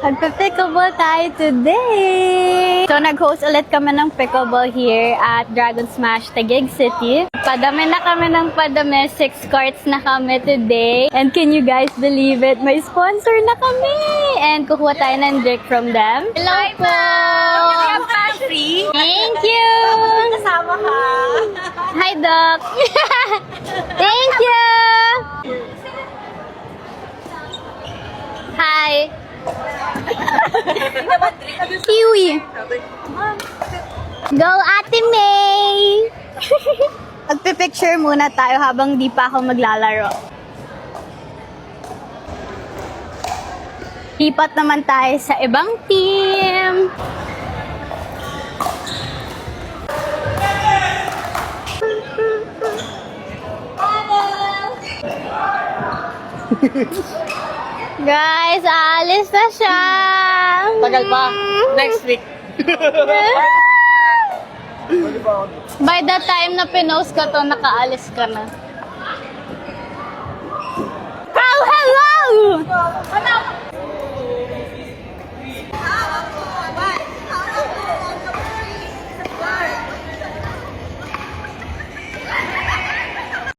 Magpa-pickleball tayo today! So, nag-host ulit kami ng pickleball here at Dragon Smash, Taguig City. Padami na kami ng padami. 6 courts na kami today. And can you guys believe it? May sponsor na kami! And kukuha tayo ng drink from them. Hello po! Free? Thank you! Kasama ka. Hi, Doc! Thank you! Hi! Kiwi! Go, Ate May! Magpipicture muna tayo habang di pa ako maglalaro. Lipat naman tayo sa ibang team. Guys, alis na siya. Tagal pa. Next week. By the time na pinost ka to, nakaalis ka na.